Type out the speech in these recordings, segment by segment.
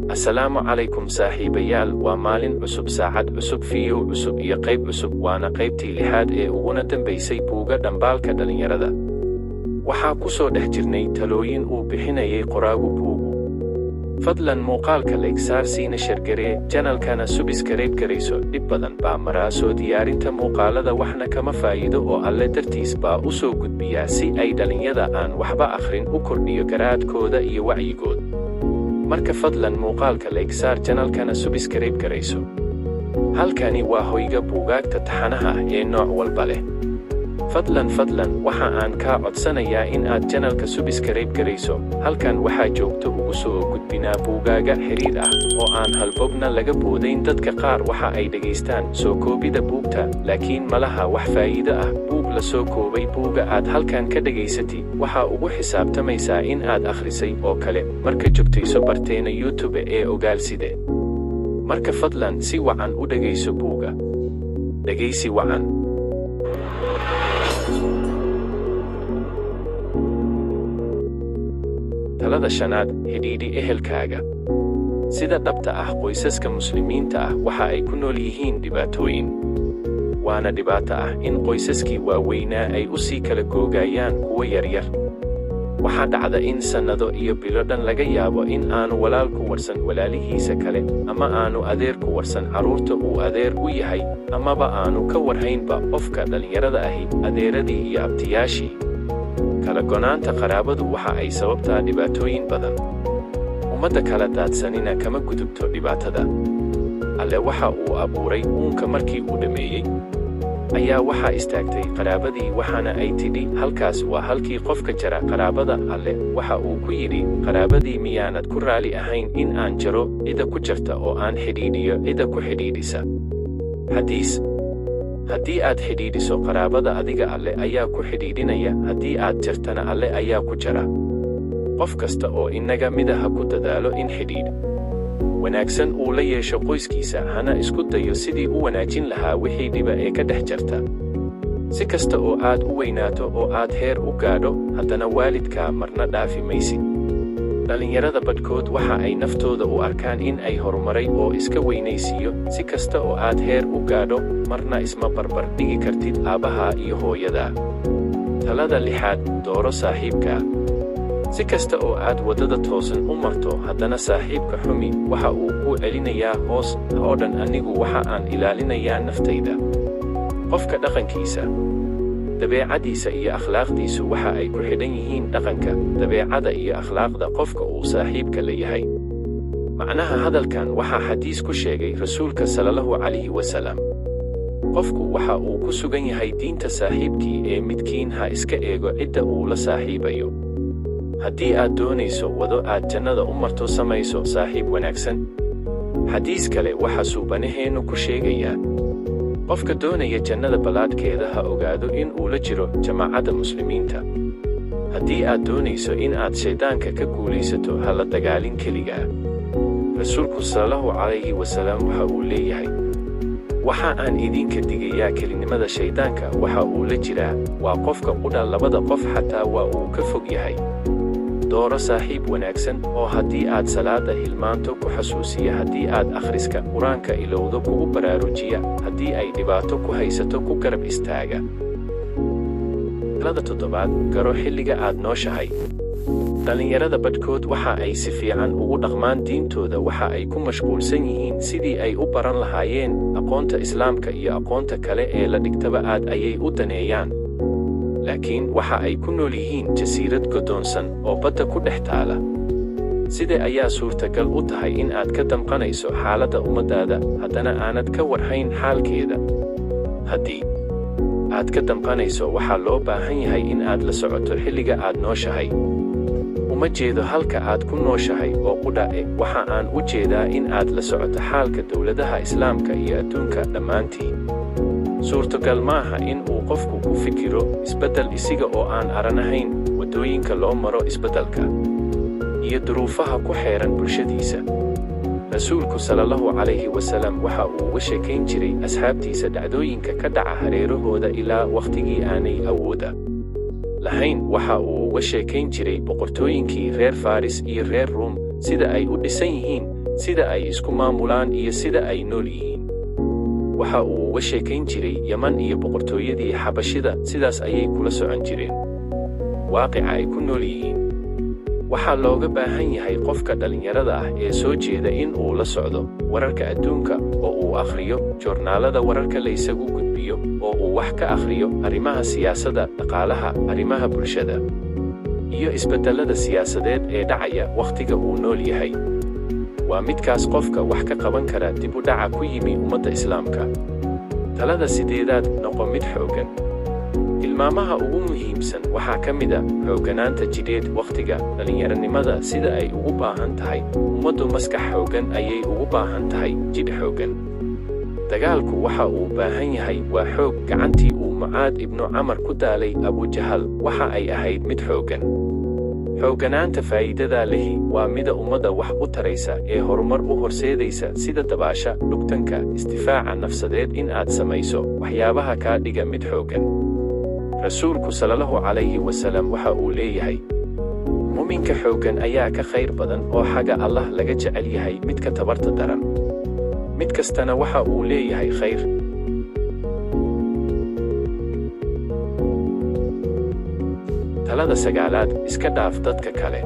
Assalaamu calaykum saaxiibayaal, waa maalin cusub, saacad cusub, fiidiyow cusub iyo qayb cusub. Waana qaybtii 6aad ee uguna dambaysay buugga dhambaalka dhalinyarada. Waxaa ku soo dhex jirnay talooyin uu bixinayay qoraagu buugu. Fadlan muuqaalka like saar, siina shargaree, channelkana subscribe garayso. Dhib badan baa maraa soo diyaarinta muuqaalada, waxna kama faa'iido oo Alle dartiis baa u soo gudbiyaa si ay dhalinyada aan waxba akhrin u kordhiyo garaadkooda iyo wacyigooda. Marka fadlan muuqaalka like saar, channelkana subscribe garayso. Halkani waa hoyga buugaagta taxanaha ee nooc walba leh. Fadlan waxa aan ka codsanayaa in aad channelka subscribe garayso. Halkan waxaa joogto ugu soo gudbinaa buugaaga xiriir ah oo aan halbogna laga boodayn. Dadka qaar waxa ay dhageystaan soo koobida buugta, laakiin malaha wax faa'iido ah. Buug la soo koobay buuga aad halkan ka dhageysatay waxa ugu xisaabtamaysaa in aad akhrisay oo kale marka joogtayso barteena YouTube ee Ogaalside. Marka fadlan si wacan u dhageyso buuga. Dhageysi wacan. Talada shanaad, xidhiidhi ehelkaaga. Sida dhabta ah, qoysaska muslimiinta ah waxa ay ku nool yihiin dhibaatooyin. Waana dhibaato ah in qoysaskii waaweynaa ay u sii kala googayaan kuwa yaryar. Waxaa dhacda in sannado iyo bilo dhan laga yaabo in aanu walaalku warsan walaalihiisa kale, ama aanu adeerku warsan carruurta uu adeer u yahay, amaba aanu ka warhaynba qofka dhalinyarada ahi adeeradii iyo abtiyaashii. Kala gonaanta qaraabadu waxa ay sababtaa dhibaatooyin badan. Ummadda kala daadsanina kama gudubto dhibaatada. Alle waxa uu abuuray uunka markii uu dhameeyey ayaa waxaa istaagtay qaraabadii, waxaana ay tidhi, halkaas waa halkii qofka jara qaraabada. Alle waxa uu ku yidhi, qaraabadii miyaanad ku raali ahayn in aan jaro cida ku jarta oo aan xidhiidhiyo cida ku xidhiidhisa. Haddii aad xidhiidhiso qaraabada, adiga Alle ayaa ku xidhiidhinaya. Haddii aad jartana, Alle ayaa ku jara. Qof kasta oo inaga mida ha ku dadaalo in xidhiidh wanaagsan uu la yeesho qoyskiisa, hana isku dayo sidii u wanaajin lahaa wixii dhiba ee ka dhex jarta. Si kasta oo aad u weynaato oo aad heer u gaadho, haddana waalidkaa marna dhaafi maysid. Dhalinyarada badhkood waxa ay naftooda u arkaan in ay horumaray oo iska weynaysiiyo. Si kasta oo aad heer u gaadho, marna isma barbar dhigi kartid aabbahaa iyo hooyadaa. Talada 6aad, dooro saaxiibkaa. Si kasta oo aad waddada toosan u marto, haddana saaxiibka xumi waxa uu ku celinayaa hoos oo dhan. Anigu waxa aan ilaalinayaa naftayda. Qofka dhaqankiisa, dabeecadiisa iyo akhlaaqdiisu waxa ay ku xidhan yihiin dhaqanka, dabeecada iyo akhlaaqda qofka uu saaxiibka la yahay. Macnaha hadalkan waxaa xadiis ku sheegay rasuulka sallallahu calayhi wasallam. Qofku waxa uu ku sugan yahay diinta saaxiibkii ee midkiin ha iska eego cidda uu la saaxiibayo. Haddii aad doonayso wado aad jannada u marto, samayso saaxiib wanaagsan. Xadiis kale waxa suubanaheenu ku sheegayaa, qofka doonaya jannada ballaadhkeeda ha ogaado in uu la jiro jamaacadda muslimiinta. Haddii aad doonayso in aad shaydaanka ka guulaysato, ha la dagaalin keligaa. Rasuulku sallallahu calayhi wasallam waxa uu leeyahay, waxa aan idinka digayaa kelinimada shaydaanka waxa uu la jiraa, waa qofka qudha labada qof xataa waa uu ka fog yahay. Dooro saaxiib wanaagsan oo haddii aad salaada hilmaanto ku xasuusiya, haddii aad akhriska qur-aanka ilowdo kugu baraarujiya, haddii ay dhibaato ku haysato ku garab istaaga. Talada 7aad, garo xilliga aad nooshahay. Dhalinyarada badhkood waxa ay si fiican ugu dhaqmaan diintooda, waxa ay ku mashquulsan yihiin sidii ay u baran lahaayeen aqoonta Islaamka iyo aqoonta kale ee la dhigtaba aad ayay u daneeyaan. Laakiin waxa ay ku nool yihiin jasiirad godoonsan oo badda ku dhex taala. Sidee ayaa suurtagal u tahay in aad ka damqanayso xaaladda ummadaada, haddana aanad ka warhayn xaalkeeda? Haddii aad ka damqanayso, waxaa loo baahan yahay in aad la socoto xilliga aad nooshahay. Uma jeedo halka aad ku nooshahay oo qudha waxa aan u jeedaa in aad la socoto xaalka dowladaha Islaamka iyo adduunka dhammaantii. Suurtagal maaha in uu qofku ku fikiro isbeddel isiga oo aan aranahayn waddooyinka loo maro isbeddelka iyo duruufaha ku xeeran bulshadiisa. Rasuulku sallallahu calayhi wasallam waxa uu uga sheekayn jiray asxaabtiisa dhacdooyinka ka dhaca hareerahooda ilaa wakhtigii aanay awooda lahayn. Waxa uu uga sheekayn jiray boqortooyinkii reer Faris iyo reer Ruum, sida ay u dhisan yihiin, sida ay isku maamulaan iyo sida ay nool yihiin. Waxa uu uga sheekayn jiray Yaman iyo boqortooyadii Xabashida, sidaas ayay kula socon jireen waaqica ay ku nool yihiin. Waxaa looga baahan yahay qofka dhalinyarada ah ee soo jeeda in uu la socdo wararka adduunka oo uu akhriyo joornaalada wararka la isagu gudbiyo oo uu wax ka akhriyo arrimaha siyaasadda, dhaqaalaha, arrimaha bulshada iyo isbedelada siyaasadeed ee dhacaya wakhtiga uu nool yahay. Waa midkaas qofka wax ka qaban kara dib u dhaca ku yimi ummadda Islaamka. Talada sideedaad, noqo mid xooggan. Tilmaamaha ugu muhiimsan waxaa ka mid ah xoogganaanta jidheed. Wakhtiga dhalinyaranimada sida ay ugu baahan tahay ummaddu maskax xooggan ayay ugu baahan tahay jidh xooggan. Dagaalku waxa uu baahan yahay waa xoog. Gacantii uu Mucaad ibnu Camar ku daalay Abu Jahal waxa ay ahayd mid xooggan. Xoogganaanta faa'iidada lehi waa mida ummadda wax u taraysa ee horumar u horseedaysa, sida dabaasha, dhugtanka, isdifaaca nafsadeed, in aad samayso waxyaabaha kaa dhiga mid xooggan. Rasuulku sallallahu calayhi wasallam waxa uu leeyahay, mu'minka xooggan ayaa ka khayr badan oo xagga Allah laga jecel yahay midka tabarta daran. Mid kastana waxa uu leeyahay khayr. Talada sagaalaad, iska dhaaf dadka kale.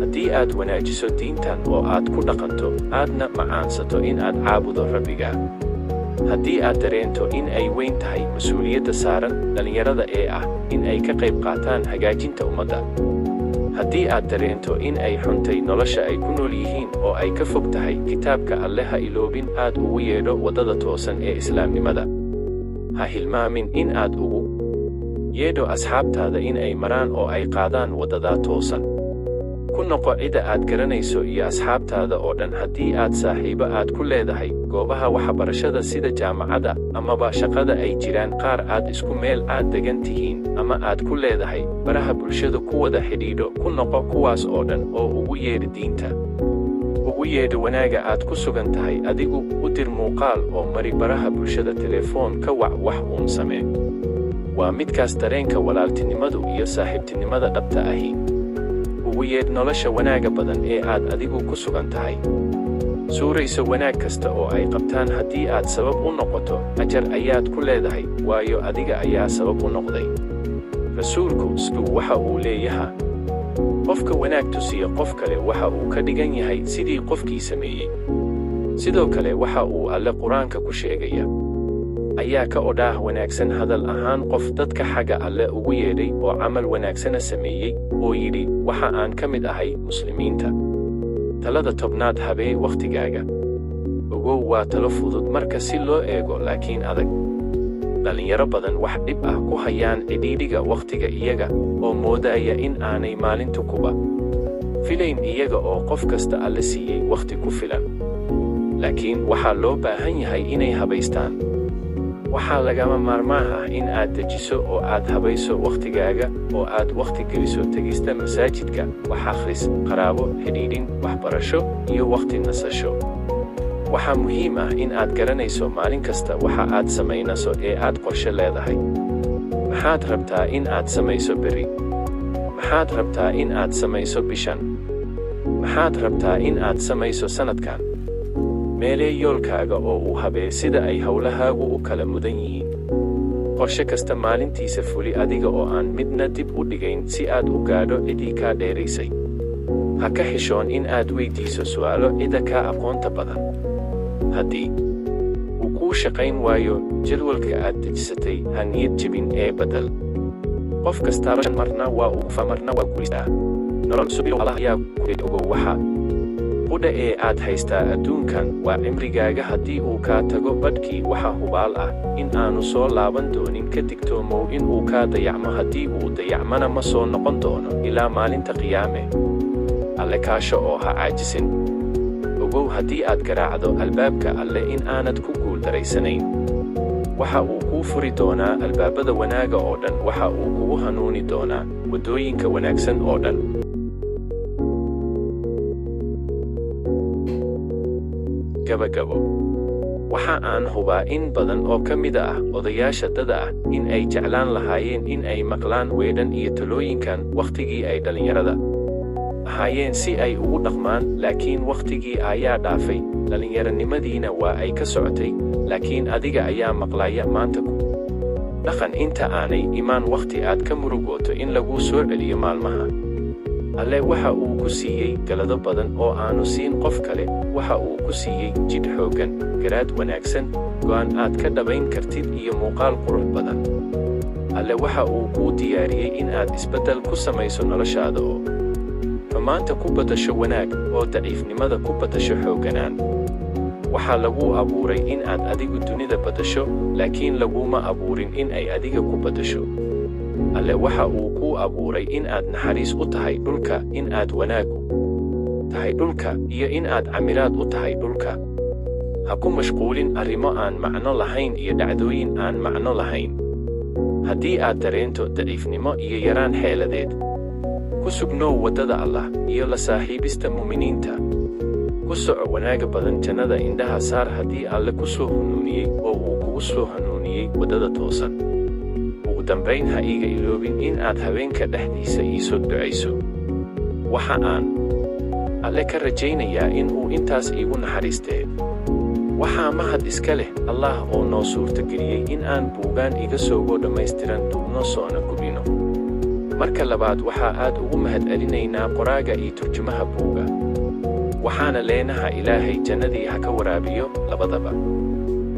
Haddii aad wanaajiso diintan oo aad ku dhaqanto, aadna macaansato in aad caabudo Rabbiga. Haddii aad dareento in ay weyn tahay mas'uuliyadda saaran dhalinyarada ee ah in ay ka qayb qaataan hagaajinta ummadda. Haddii aad dareento in ay xuntay nolosha ay ku nool yihiin oo ay ka fog tahay kitaabka Alle, ha iloobin aad ugu yeedho waddada toosan ee islaamnimada. Ha hilmaamin in aad ugu yeedho asxaabtaada in ay maraan oo ay qaadaan waddada toosan. Ku noqo cidda aad garanayso iyo asxaabtaada oo dhan. Haddii aad saaxiibo aad ku leedahay goobaha waxbarashada sida jaamacadda amaba shaqada ay jiraan qaar aad isku meel aad degan tihiin ama aad ku leedahay baraha bulshada ku wada xidhiidho, ku noqo kuwaas oo dhan oo ugu yeedha diinta. Ugu yeedha wanaaga aad ku sugan tahay. Adigu u dir muuqaal oo mari baraha bulshada, telefoon ka wac, wax uun samee. Waa midkaas dareenka walaaltinimadu iyo saaxiibtinimada dhabta ahi. Ugu yeedh nolosha wanaaga badan ee aad adigu ku sugan tahay. Suurayso wanaag kasta oo ay qabtaan. Haddii aad sabab u noqoto, ajar ayaad ku leedahay, waayo adiga ayaa sabab u noqday. Rasuulku waxa uu leeyahay, qofka wanaag tusiya qof kale waxa uu ka dhigan yahay sidii qofkii sameeyey. Sidoo kale waxa uu Alle Qur'aanka ku sheegaya, ayaa ka odhaah wanaagsan hadal ahaan qof dadka xagga Alle ugu yeedhay oo camal wanaagsana sameeyey oo yidhi waxa aan ka mid ahay muslimiinta. Talada tobnaad, habee wakhtigaaga. Ogow waa talo fudud marka si loo eego, laakiin adag. Dhalinyaro badan wax dhib ah ku hayaan cidhiidhiga wakhtiga iyaga oo moodaya in aanay maalintu kuba filayn, iyaga oo qof kasta Alle siiyey wakhti ku filan. Laakiin waxaa loo baahan yahay inay habaystaan. Waxaa lagama maarmaan ah in aad dejiso oo aad habayso wakhtigaaga oo aad wakhti geliso tegista masaajidka, wax akhris, qaraabo, xidhiidhin, waxbarasho iyo wakhti nasasho. Waxaa muhiim ah in aad garanayso maalin kasta waxa aad samaynayso ee aad qorshe leedahay. Maxaad rabtaa in aad samayso berri? Maxaad rabtaa in aad samayso bishan? Maxaad rabtaa in aad samayso sanadkan? Meelee yoolkaaga oo u habee sida ay hawlahaagu u kala mudan yihiin. Qorshe kasta maalintiisa fuli adiga oo aan midna dib u dhigayn si aad u gaadho ciddii kaa dheeraysay. Ha ka xishoon in aad weydiiso su'aalo cidda kaa aqoonta badan. Haddii uu kuu shaqayn waayo jadwalka aad dejisatay, ha niyad jebin ee beddel. Qof kastaaba marna waa uu kufa, marna waa guulistaa. Nolol cusub Allah ayaa ku ogow waxa qudha ee aad haystaa adduunkan waa cimrigaaga. Haddii uu kaa tago badhkii, waxa hubaal ah in aanu soo laaban doonin. Ka digtoomow in uu kaa dayacmo. Haddii uu dayacmana ma soo noqon doono ilaa maalinta qiyaame. Alle kaasho oo ha caajisin. Ogow haddii aad garaacdo albaabka Alle in aanad ku guuldareysanayn. Waxa uu kuu furi doonaa albaabada wanaaga oo dhan. Waxa uu kugu hanuuni doonaa waddooyinka wanaagsan oo dhan. Gabagabo. Waxa aan hubaa in badan oo ka mid ah odayaasha dada ah in ay jeclaan lahaayeen in ay maqlaan weedhan iyo talooyinkan wakhtigii ay dhalinyarada ahaayeen si ay ugu dhaqmaan, laakiin wakhtigii ayaa dhaafay, dhallinyaronimadiina waa ay ka socotay, laakiin adiga ayaa maqlaya maanta ku dhaqan inta aanay imaan wakhti aad ka murugooto in laguu soo celiyo maalmaha. Alle waxa uu ku siiyey galado badan oo aanu siin qof kale, waxa uu ku siiyey jidh xooggan, garaad wanaagsan, go'aan aad ka dhabayn kartid iyo muuqaal qurux badan. Alle waxa uu kuu diyaariyey in aad isbeddel ku samayso noloshaada oo maanta ku badasho wanaag oo daciifnimada ku badasho xoogganaan. Waxaa laguu abuuray in aad adigu dunida badasho, laakiin laguma abuurin in ay adiga ku badasho. Alle waxa uu kuu abuuray in aad naxariis u tahay dhulka, in aad wanaag tahay dhulka, iyo in aad camiraad u tahay dhulka. Ha ku mashquulin arrimo aan macno lahayn iyo dhacdooyin aan macno lahayn. Haddii aad dareento daciifnimo iyo yaraan xeeladeed, ku sugnow waddada Allah iyo la saaxiibista mu'miniinta. Ku soco wanaaga badan jannada, indhaha saar haddii Alle ku soo hanuuniyey oo uu kugu soo hanuuniyey waddada toosan. Ugu dambayn, ha iiga iloobin in aad habeenka dhexdiisa iisoo ducayso. Waxa aan Alle ka rajaynayaa in uu intaas iigu naxariistee. Waxaa mahad iska leh Allah oo noo suurtageliyey in aan buugaan iga soogo dhammaystiran duubno soona gubino. Marka labaad, waxaa aad ugu mahadcelinaynaa qoraaga iyo turjumaha buuga. Waxaana leenahay Ilaahay jannadii ha ka waraabiyo labadaba.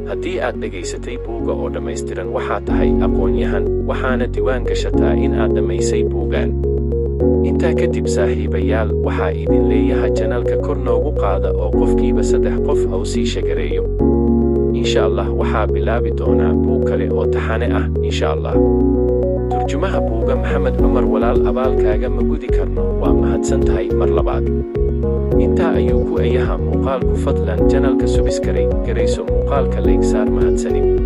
Haddii aad dhegaysatay buuga oo dhammaystiran, waxaa tahay aqoon-yahan, waxaana diiwaan gashataa in aad dhammaysay buugaan. Intaa kadib saaxiibayaal, waxaa idin leeyahay janalka kor noogu qaada oo qofkiiba 3 qof ha u sii shagareeyo. Insha Allah waxaa bilaabi doonaa buug kale oo taxane ah insha Allah. Turjumaha buuga Maxamed Cumar walaal, abaalkaaga ma gudi karno, waa mahadsan tahay mar labaad. Intaa ayuu ku ayaha muuqaalku, fadlan janalka subscribe garayso muuqaalka like saar, mahadsanid.